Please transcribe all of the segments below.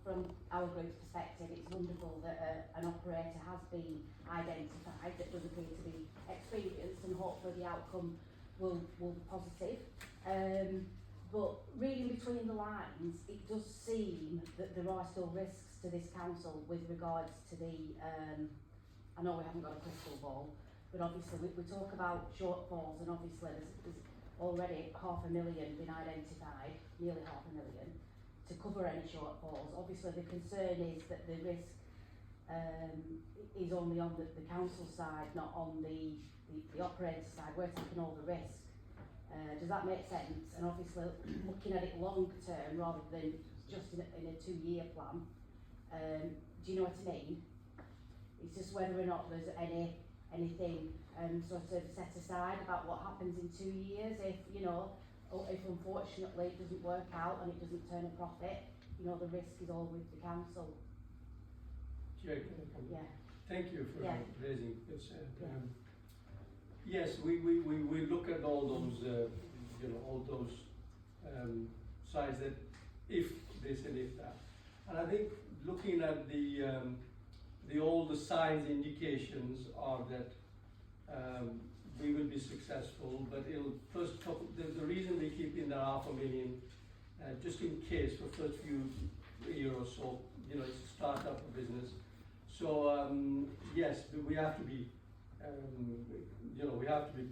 from our group's perspective, it's wonderful that an operator has been identified that does appear to be experienced, and hopefully the outcome will be positive. But reading between the lines, it does seem that there are still risks to this council with regards to the, I know we haven't got a crystal ball, but obviously we talk about shortfalls, and obviously there's already 500,000 been identified, nearly 500,000, to cover any shortfalls. Obviously the concern is that the risk is only on the council side, not on the operator side. We're taking all the risk. Does that make sense? And obviously looking at it long term rather than just in a 2-year plan. Do you know what I mean? It's just whether or not there's anything sort of set aside about what happens in 2 years if, you know, or if unfortunately it doesn't work out and it doesn't turn a profit, you know, the risk is all with the council. Chair, Yeah. thank you for raising this. Yes, we look at all those, you know, all those sides that if this and if that. And I think looking at all the signs indications are that we will be successful, but it'll first couple, the reason we keep in the 500,000, just in case for first few year or so, you know, it's a start-up business. So yes, we have to be, you know, we have to be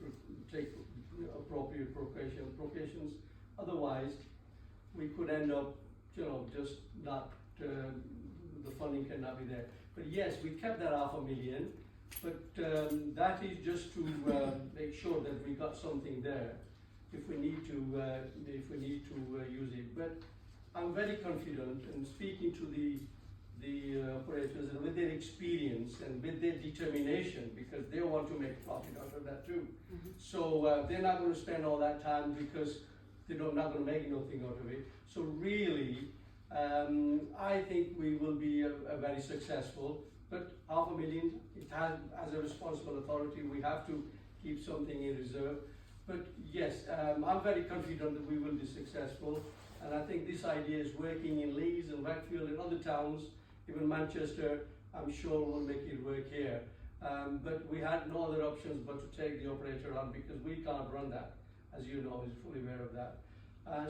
take appropriate precautions. Otherwise, we could end up, you know, just not the funding cannot be there. But yes, we kept that 500,000, but that is just to make sure that we got something there if we need to use it. But I'm very confident in speaking to the operators, and with their experience and with their determination, because they want to make profit out of that too. Mm-hmm. So they're not going to spend all that time because they're not going to make nothing out of it. So really, I think we will be very successful. But 500,000, it has, as a responsible authority, we have to keep something in reserve. But yes, I'm very confident that we will be successful. And I think this idea is working in Leeds and Wakefield and other towns, even Manchester, I'm sure will make it work here. But we had no other options but to take the operator on because we can't run that, as you know, is fully aware of that.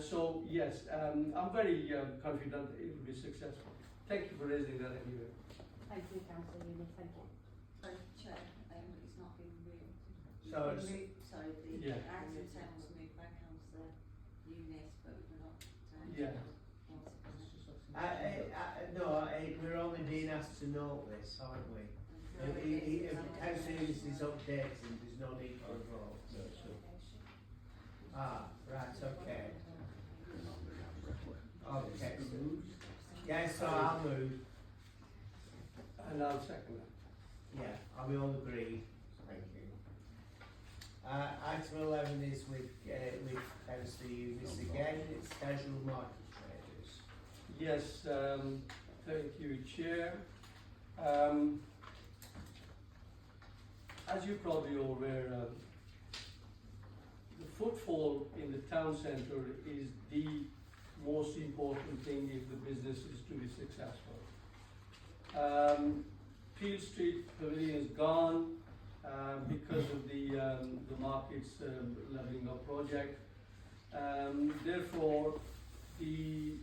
So yes, I'm very confident it will be successful. Thank you for raising that anyway. Thank you, Councillor Uni. Thank you. Chair, it's not been moved. So it's moved, sorry, the yeah. Acton Town was moved by Councillor Eunice, but we're not. Yeah. No, we're only being asked to note this, aren't we? If Councillor Eunice is updating, there's no need for a vote. Ah, right, okay. Okay. Yes, so I'll move. And I'll second that. Yeah, are we all agreed? Thank you. Item 11 is with Councillor Eunice again. It's casual market traders. Yes, thank you, Chair. As you're probably all aware, the footfall in the town centre is the most important thing if the business is to be successful. Peel Street Pavilion is gone because of the market's levelling up project. Therefore, the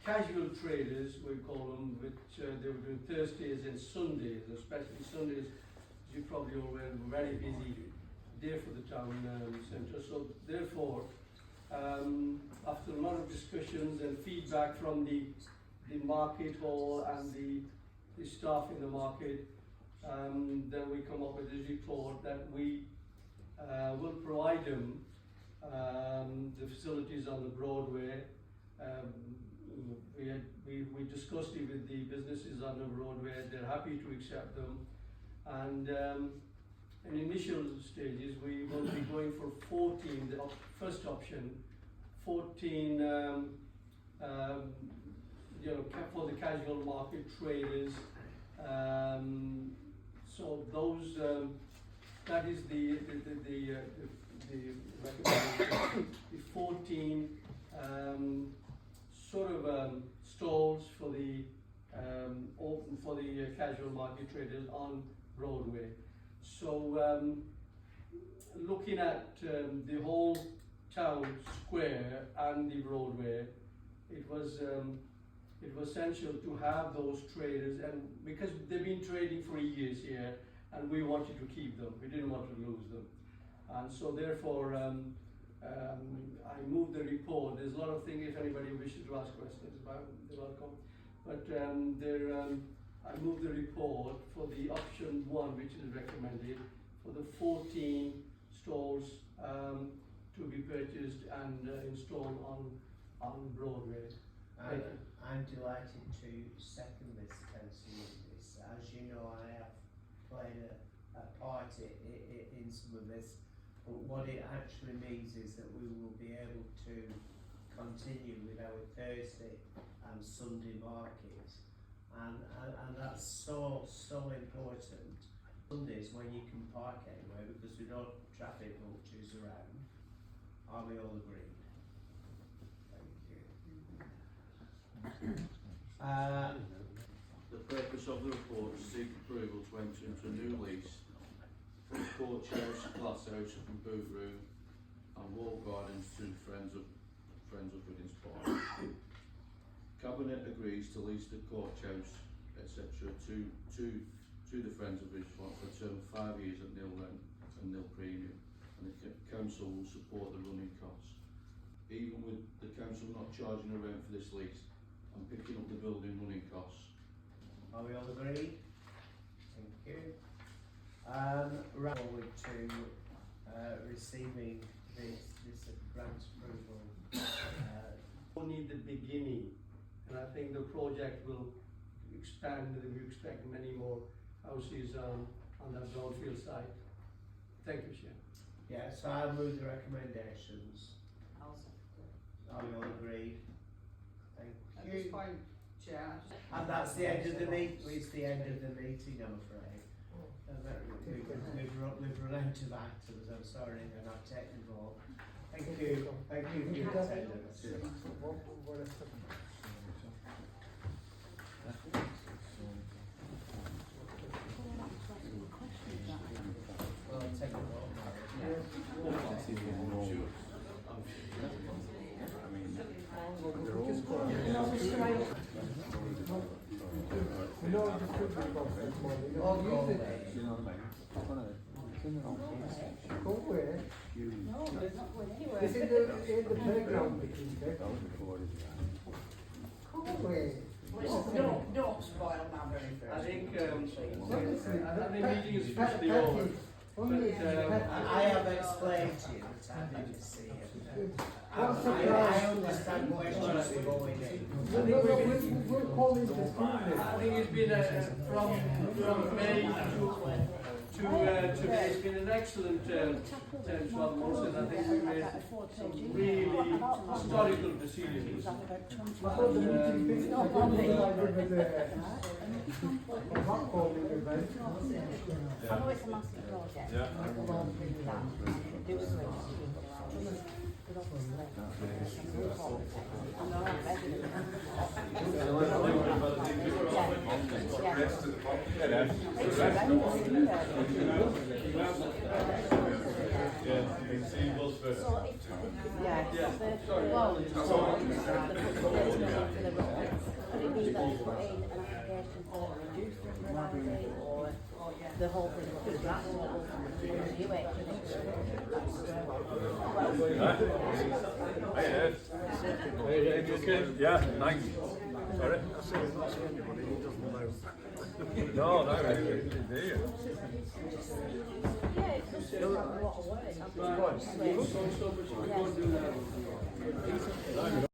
casual traders, we call them, which they were doing Thursdays and Sundays, especially Sundays, as you probably all aware, were very busy day for the town centre. So therefore, after a lot of discussions and feedback from the market hall and the staff in the market, then we come up with this report that we will provide them the facilities on the Broadway. We discussed it with the businesses on the Broadway. They're happy to accept them, and in initial stages we will be going for 14. The first option, 14. You know, for the casual market traders. So those, that is the recommendation. The 14 sort of stalls for the casual market traders on Broadway. So looking at the whole town square and the Broadway, it was essential to have those traders, and because they've been trading for years here, and we wanted to keep them, we didn't want to lose them, and so therefore I moved the report. There's a lot of things, if anybody wishes to ask questions about, they're welcome. But I moved the report for the option 1, which is recommended, for the 14 stalls to be purchased and installed on Broadway. I'm delighted to second this, Councillor Lewis. As you know, I have played a part in some of this, but what it actually means is that we will be able to continue with our Thursday and Sunday markets, and that's so important. Sundays when you can park anywhere because we don't have traffic vultures around. Are we all agreed? Thank you. The purpose of the report is to seek approval to enter into a new lease for the Coach House, Glass House and Boot Room and Wall Gardens to Friends of Widdings Park. Cabinet agrees to lease the Coach House, etc. to the Friends of Widdings Park for a term of 5 years at nil rent and nil premium, and the council will support the running costs. Even with the council not charging a rent for this lease and picking up the building running costs. Are we all agreed? Thank you. Right forward to receiving this grant approval. Only the beginning, and I think the project will expand, and we expect many more houses on that brownfield site. Thank you, Chair. Yeah, so I'll move the recommendations. I'll second. Are we all agreed? Thank At this you. point, Chair, And that's the end of the meeting. It's the end of the meeting, I'm afraid. We've run out of items. I'm sorry, and I've taken them all. Thank you. Thank you for your attendance. Well, I'll take them all now. All go away. Go where? No, it's not going anywhere. It's in the playground between there. Go away. don't spoil my very first. I think the meeting is officially over. I have explained to you that I didn't see it. I understand questions are going in. We're calling this evening. I think it's been from May to today, it's been an excellent 10, 12 months, and I think we've made some really historical decisions. I thought the meeting fixed. I didn't realize it was a hot calling event. I know it's a massive project. Yeah. We'll all agree with that. Do agree. But obviously, I'm not resident. It's horrendous, isn't it? So if, yeah, well, the football for the road, could it be that you put in an application for reduced regularity or the whole thing will be that or will review it? Yeah, thanks. Sorry? No, no, do you? Yeah, it's just a lot of work. Right, so much we can't do now.